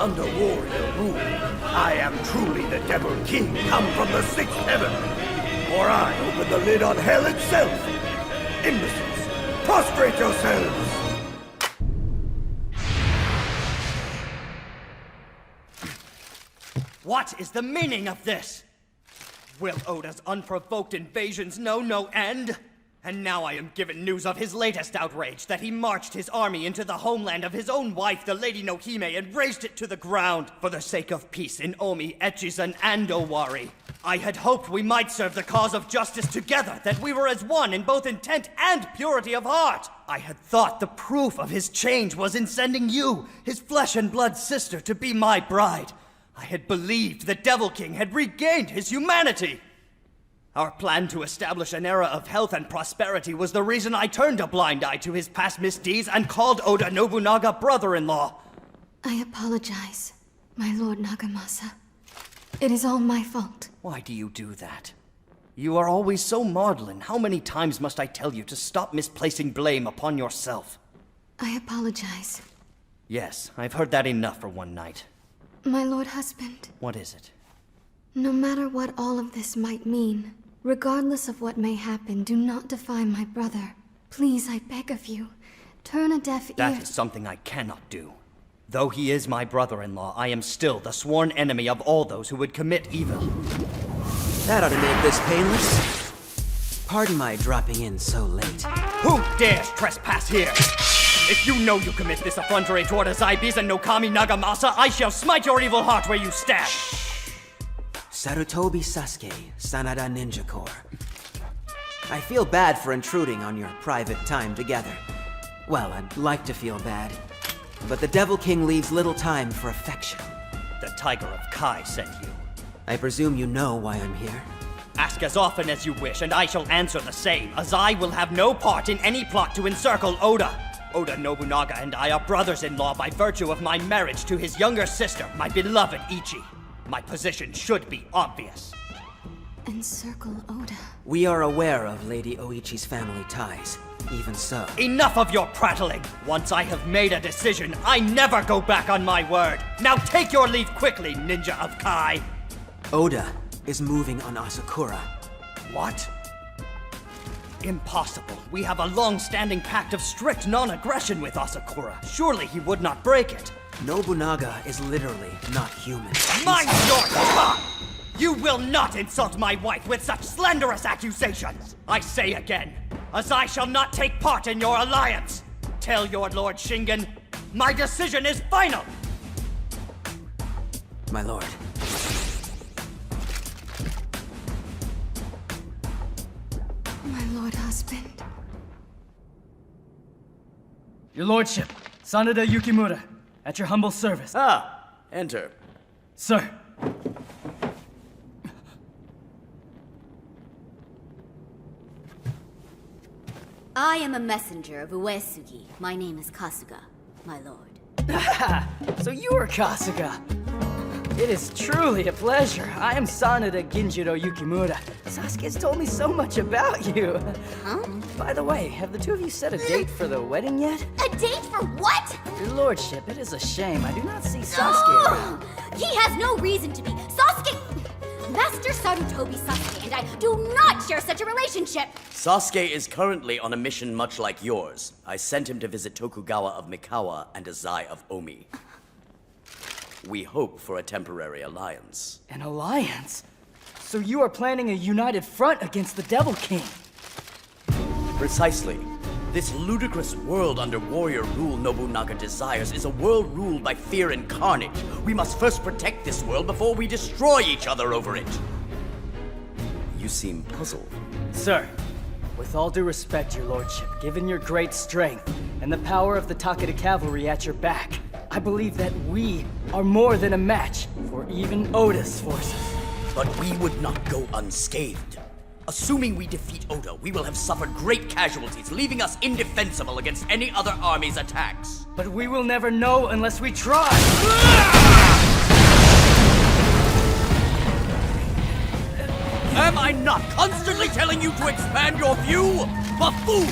under warrior rule. I am truly the Devil King, come from the sixth heaven. For I open the lid on hell itself. Imbeciles, prostrate yourselves! What is the meaning of this? Will Oda's unprovoked invasions know no end? And now I am given news of his latest outrage, that he marched his army into the homeland of his own wife, the Lady Nohime, and razed it to the ground for the sake of peace in Omi, Echizen, and Owari. I had hoped we might serve the cause of justice together, that we were as one in both intent and purity of heart. I had thought the proof of his change was in sending you, his flesh and blood sister, to be my bride. I had believed the Devil King had regained his humanity. Our plan to establish an era of health and prosperity was the reason I turned a blind eye to his past misdeeds and called Oda Nobunaga brother-in-law. I apologize, my Lord Nagamasa. It is all my fault. Why do you do that? You are always so maudlin. How many times must I tell you to stop misplacing blame upon yourself? I apologize. Yes, I've heard that enough for one night. My Lord Husband. What is it? No matter what all of this might mean, regardless of what may happen, do not defy my brother. Please, I beg of you, turn a deaf ear. That is something I cannot do. Though he is my brother-in-law, I am still the sworn enemy of all those who would commit evil. That ought to make this painless. Pardon my dropping in so late. Who dares trespass here? If you know you commit this effrontery toward Azaibis and Nokami Nagamasa, I shall smite your evil heart where you stand. Sarutobi Sasuke, Sanada Ninja Corps. I feel bad for intruding on your private time together. Well, I'd like to feel bad, but the Devil King leaves little time for affection. The Tiger of Kai sent you. I presume you know why I'm here. Ask as often as you wish, and I shall answer the same, as I will have no part in any plot to encircle Oda. Oda Nobunaga and I are brothers-in-law by virtue of my marriage to his younger sister, my beloved Ichi. My position should be obvious. Encircle Oda. We are aware of Lady Oichi's family ties. Even so. Enough of your prattling! Once I have made a decision, I never go back on my word! Now take your leave quickly, Ninja of Kai! Oda is moving on Asakura. What? Impossible. We have a long-standing pact of strict non-aggression with Asakura. Surely he would not break it. Nobunaga is literally not human. Mind your tongue! You will not insult my wife with such slanderous accusations! I say again, as I shall not take part in your alliance. Tell your Lord Shingen, my decision is final! My lord. My Lord Husband. Your Lordship, Sanada Yukimura, at your humble service. Ah, enter. Sir. I am a messenger of Uesugi. My name is Kasuga, my lord. So you are Kasuga. It is truly a pleasure. I am Sanada Ginjiro Yukimura. Sasuke's told me so much about you. Huh? By the way, have the two of you set a date for the wedding yet? A date for what? Your Lordship, it is a shame. I do not see Sasuke Oh, around. he has no reason to be. Sasuke! Master Sarutobi Sasuke and I do not share such a relationship. Sasuke is currently on a mission much like yours. I sent him to visit Tokugawa of Mikawa and Azai of Omi. We hope for a temporary alliance. An alliance? So you are planning a united front against the Devil King? Precisely. This ludicrous world under warrior rule Nobunaga desires is a world ruled by fear and carnage. We must first protect this world before we destroy each other over it. You seem puzzled. Sir, with all due respect, your lordship, given your great strength and the power of the Takeda cavalry at your back, I believe that we are more than a match for even Oda's forces. But we would not go unscathed. Assuming we defeat Oda, we will have suffered great casualties, leaving us indefensible against any other army's attacks. But we will never know unless we try! Am I not constantly telling you to expand your view? Buffoon!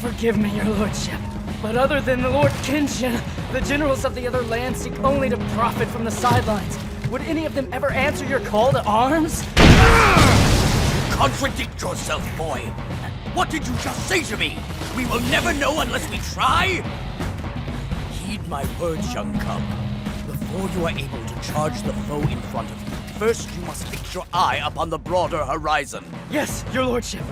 Forgive me, your lordship. But other than the Lord Kenshin, the generals of the other lands seek only to profit from the sidelines. Would any of them ever answer your call to arms? Contradict yourself, boy. What did you just say to me? We will never know unless we try? Heed my words, young cub. Before you are able to charge the foe in front of you, first you must fix your eye upon the broader horizon. Yes, your lordship.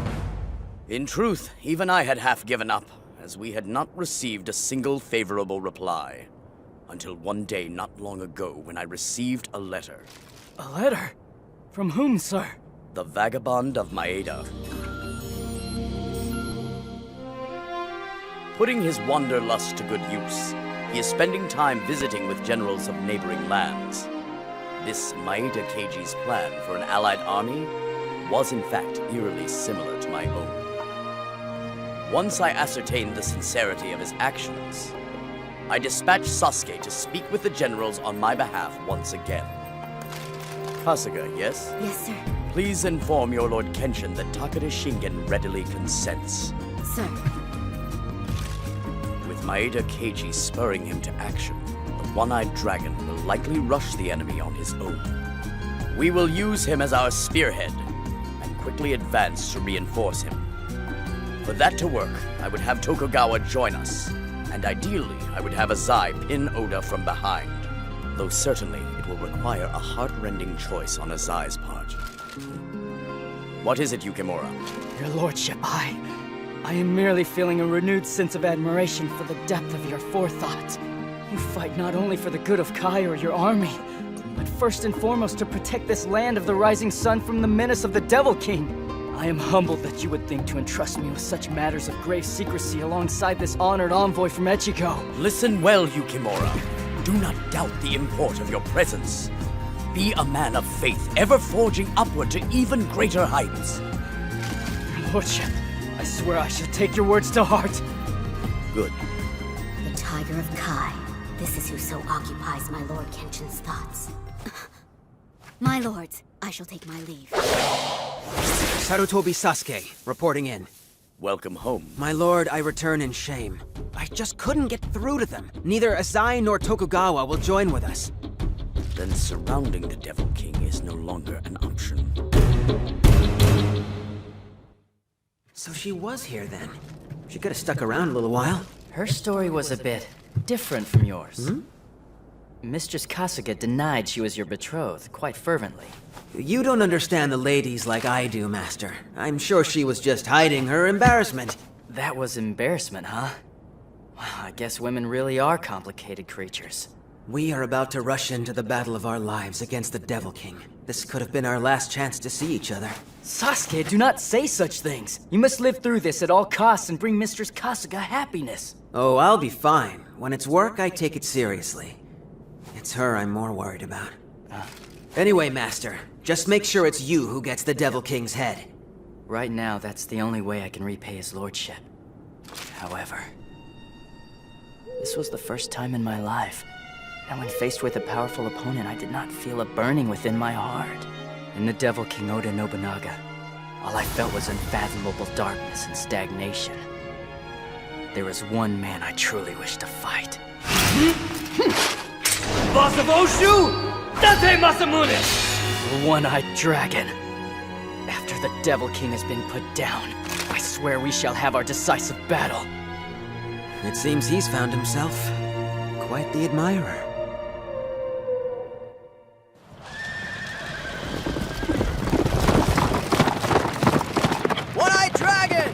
In truth, even I had half given up, as we had not received a single favorable reply. Until one day not long ago when I received a letter. A letter? From whom, sir? The Vagabond of Maeda. Putting his wanderlust to good use, he is spending time visiting with generals of neighboring lands. This Maeda Keiji's plan for an allied army was in fact eerily similar to my own. Once I ascertained the sincerity of his actions, I dispatched Sasuke to speak with the generals on my behalf once again. Kasuga, yes? Yes, sir. Please inform your Lord Kenshin that Takeda Shingen readily consents. Sir. With Maeda Keiji spurring him to action, the one-eyed dragon will likely rush the enemy on his own. We will use him as our spearhead, and quickly advance to reinforce him. For that to work, I would have Tokugawa join us, and ideally, I would have Azai pin Oda from behind. Though certainly, it will require a heart-rending choice on Azai's part. What is it, Yukimura? Your lordship, I am merely feeling a renewed sense of admiration for the depth of your forethought. You fight not only for the good of Kai or your army, but first and foremost to protect this land of the rising sun from the menace of the Devil King. I am humbled that you would think to entrust me with such matters of grave secrecy alongside this honored envoy from Echigo. Listen well, Yukimura. Do not doubt the import of your presence. Be a man of faith, ever forging upward to even greater heights. Your lordship, I swear I shall take your words to heart. Good. The Tiger of Kai. This is who so occupies my Lord Kenshin's thoughts. My lords, I shall take my leave. Sarutobi Sasuke, reporting in. Welcome home. My lord, I return in shame. I just couldn't get through to them. Neither Azai nor Tokugawa will join with us. Then surrounding the Devil King is no longer an option. So she was here then. She could have stuck around a little while. Her story was a bit different from yours. Mistress Kasuga denied she was your betrothed quite fervently. You don't understand the ladies like I do, Master. I'm sure she was just hiding her embarrassment. That was embarrassment, huh? Well, I guess women really are complicated creatures. We are about to rush into the battle of our lives against the Devil King. This could have been our last chance to see each other. Sasuke, do not say such things. You must live through this at all costs and bring Mistress Kasuga happiness. Oh, I'll be fine. When it's work, I take it seriously. It's her I'm more worried about. Anyway, Master, just make sure it's you who gets the Devil King's head. Right now, that's the only way I can repay his lordship. However, this was the first time in my life, and when faced with a powerful opponent, I did not feel a burning within my heart. In the Devil King Oda Nobunaga, all I felt was unfathomable darkness and stagnation. There was one man I truly wished to fight. Boss of Oshu! Date Masamune! The one-eyed dragon. After the Devil King has been put down, I swear we shall have our decisive battle. It seems he's found himself quite the admirer. One-eyed dragon!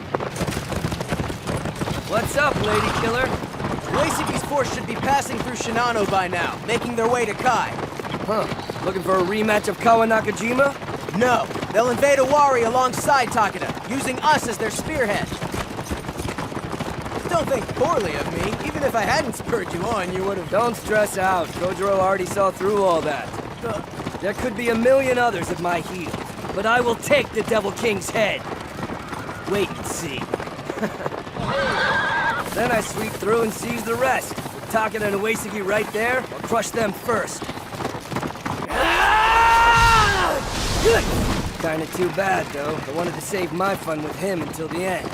What's up, Lady Killer? Uesugi's force should be passing through Shinano by now, making their way to Kai. Huh. Looking for a rematch of Kawa Nakajima? No, they'll invade Owari alongside Takeda, using us as their spearhead. Don't think poorly of me. Even if I hadn't spurred you on, you would have... Don't stress out. Kojiro already saw through all that. There could be a million others at my heels, but I will take the Devil King's head. Wait and see. Then I sweep through and seize the rest. With Takeda and Uesugi right there, I'll crush them first. Kinda too bad, though. I wanted to save my fun with him until the end.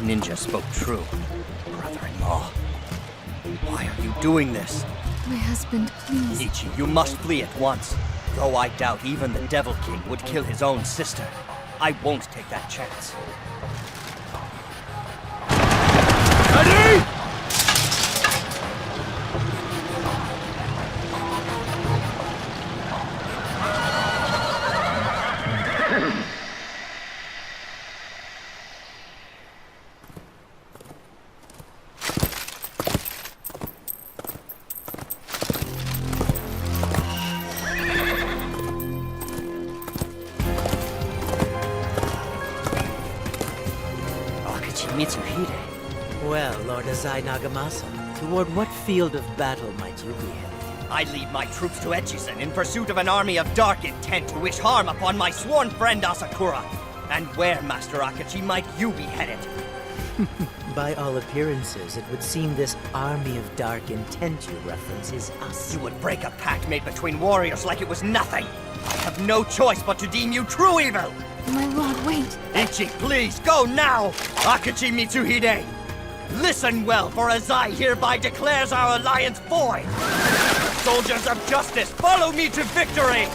ninja spoke true. Brother-in-law, why are you doing this? My husband, please. Ichi, you must flee at once. Though I doubt even the Devil King would kill his own sister, I won't take that chance. Ready? Mitsuhide. Well, Lord Azai Nagamasa, toward what field of battle might you be headed? I lead my troops to Echizen in pursuit of an army of dark intent who wish harm upon my sworn friend Asakura. And where, Master Akachi, might you be headed? By all appearances, it would seem this army of dark intent you reference is us. You would break a pact made between warriors like it was nothing. I have no choice but to deem you true evil. My lord, wait. Ichi, please, go now! Akachi Mitsuhide! Listen well, for Azai hereby declares our alliance void! Soldiers of justice, follow me to victory!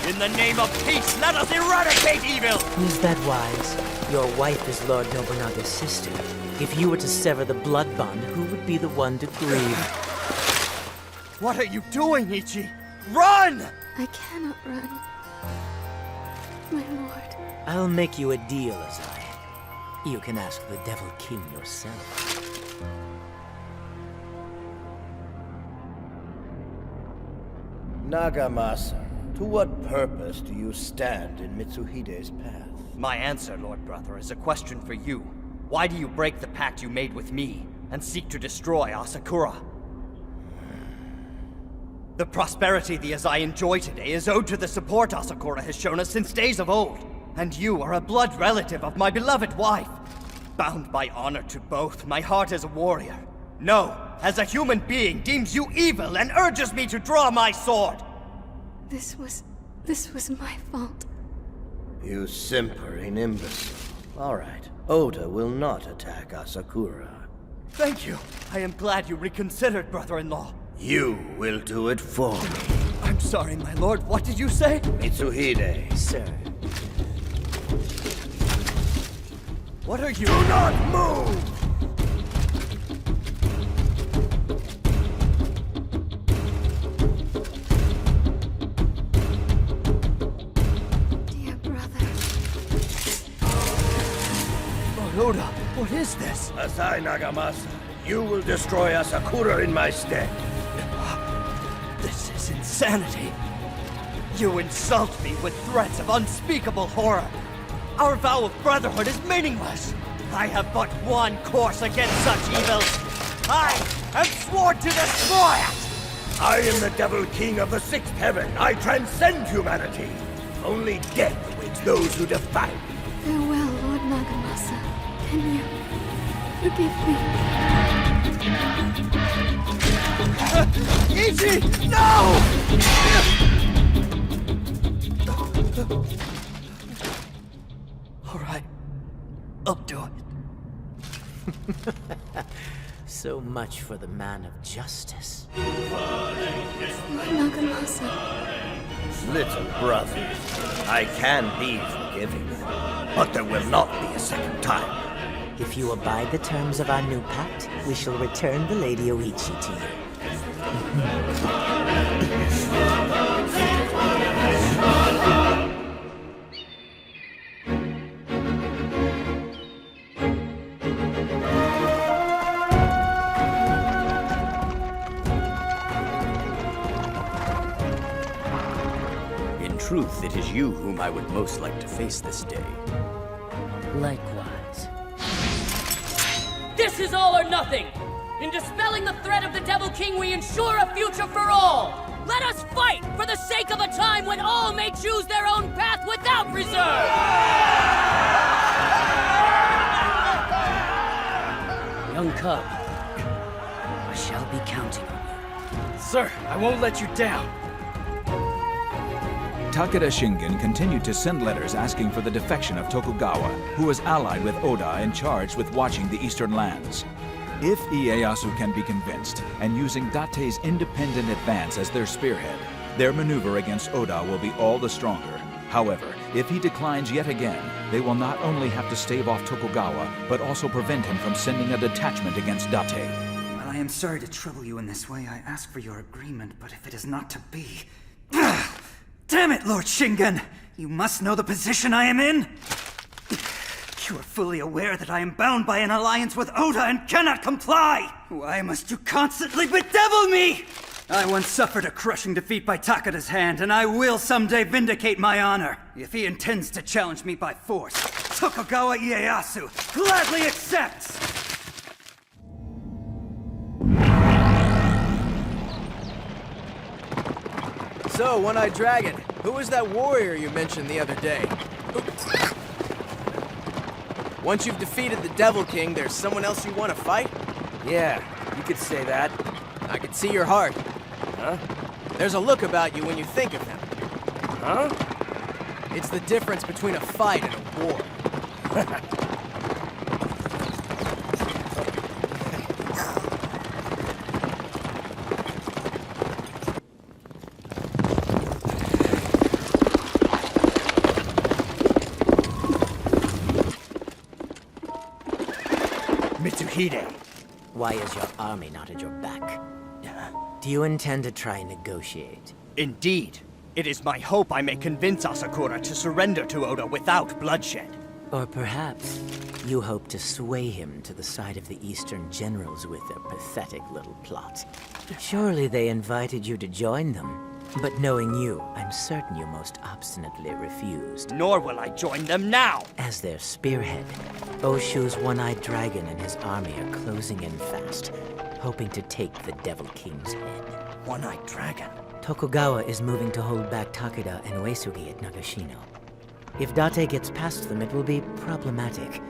In the name of peace, let us eradicate evil! Is that wise? Your wife is Lord Nobunaga's sister. If you were to sever the blood bond, who would be the one to grieve? What are you doing, Ichi? Run! I cannot run. My lord. I'll make you a deal, Azai. You can ask the Devil King yourself. Nagamasa, to what purpose do you stand in Mitsuhide's path? My answer, Lord Brother, is a question for you. Why do you break the pact you made with me and seek to destroy Asakura? The prosperity the Azai enjoy today is owed to the support Asakura has shown us since days of old. And you are a blood relative of my beloved wife. Bound by honor to both, my heart as a warrior, no, as a human being, deems you evil and urges me to draw my sword. This was my fault. You simpering imbecile. All right, Oda will not attack Asakura. Thank you. I am glad you reconsidered, brother-in-law. You will do it for me. I'm sorry, my lord. What did you say? Mitsuhide. Sir. What are you— Do not move! Dear brother. Lord Oda, what is this? Azai Nagamasa, you will destroy Asakura in my stead. This is insanity. You insult me with threats of unspeakable horror. Our vow of brotherhood is meaningless. I have but one course against such evils. I am sworn to destroy it! I am the Devil King of the Sixth Heaven. I transcend humanity. Only death awaits those who defy me. Farewell, Lord Nagamasa. Can you forgive me? Ichi, no! All right, I'll do it. So much for the man of justice. Lord Nagamasa. Little brother, I can be forgiving, but there will not be a second time. If you abide the terms of our new pact, we shall return the Lady Oichi to you. In truth, it is you whom I would most like to face this day. Likewise. This is all or nothing! In dispelling the threat of the Devil King, we ensure a future for all! Let us fight for the sake of a time when all may choose their own path without reserve! Young cub, I shall be counting on you. Sir, I won't let you down. Takeda Shingen continued to send letters asking for the defection of Tokugawa, who was allied with Oda and charged with watching the eastern lands. If Ieyasu can be convinced, and using Date's independent advance as their spearhead, their maneuver against Oda will be all the stronger. However, if he declines yet again, they will not only have to stave off Tokugawa, but also prevent him from sending a detachment against Date. Well, I am sorry to trouble you in this way. I ask for your agreement, but if it is not to be... Damn it, Lord Shingen! You must know the position I am in! You are fully aware that I am bound by an alliance with Oda and cannot comply! Why must you constantly bedevil me? I once suffered a crushing defeat by Takeda's hand, and I will someday vindicate my honor. If he intends to challenge me by force, Tokugawa Ieyasu gladly accepts! So, One-Eyed Dragon, who was that warrior you mentioned the other day? Once you've defeated the Devil King, there's someone else you want to fight? Yeah, you could say that. I can see your heart. Huh? There's a look about you when you think of him. Huh? It's the difference between a fight and a war. Mitsuhide. Why is your army not at your back? Do you intend to try and negotiate? Indeed. It is my hope I may convince Asakura to surrender to Oda without bloodshed. Or perhaps you hope to sway him to the side of the Eastern generals with their pathetic little plot. Surely they invited you to join them. But knowing you, I'm certain you most obstinately refused. Nor will I join them now! As their spearhead, Oshu's One-Eyed Dragon and his army are closing in fast, hoping to take the Devil King's head. One-Eyed Dragon? Tokugawa is moving to hold back Takeda and Uesugi at Nagashino. If Date gets past them, it will be problematic.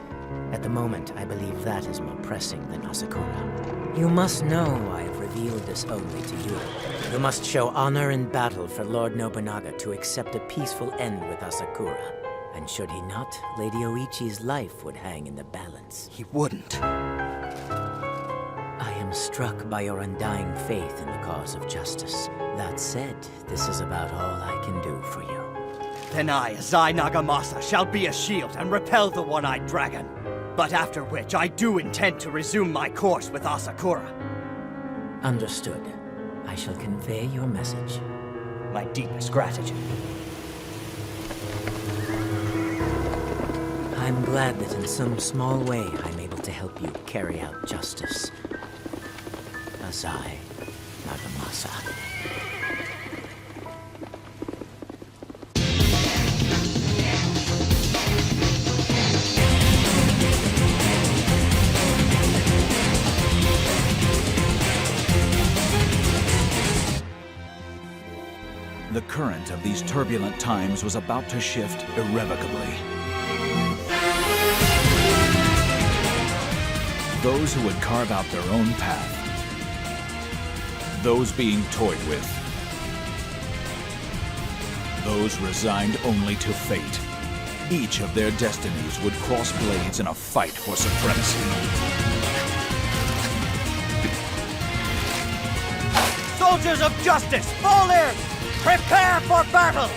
At the moment, I believe that is more pressing than Asakura. You must know I have revealed this only to you. You must show honor in battle for Lord Nobunaga to accept a peaceful end with Asakura. And should he not, Lady Oichi's life would hang in the balance. He wouldn't. I am struck by your undying faith in the cause of justice. That said, this is about all I can do for you. Then I, Zai Nagamasa, shall be a shield and repel the One-Eyed Dragon. But after which, I do intend to resume my course with Asakura. Understood. I shall convey your message. My deepest gratitude. I'm glad that in some small way I'm able to help you carry out justice. Zai Nagamasa. The current of these turbulent times was about to shift irrevocably. Those who would carve out their own path. Those being toyed with. Those resigned only to fate. Each of their destinies would cross blades in a fight for supremacy. Soldiers of justice, fall in! Prepare for battle!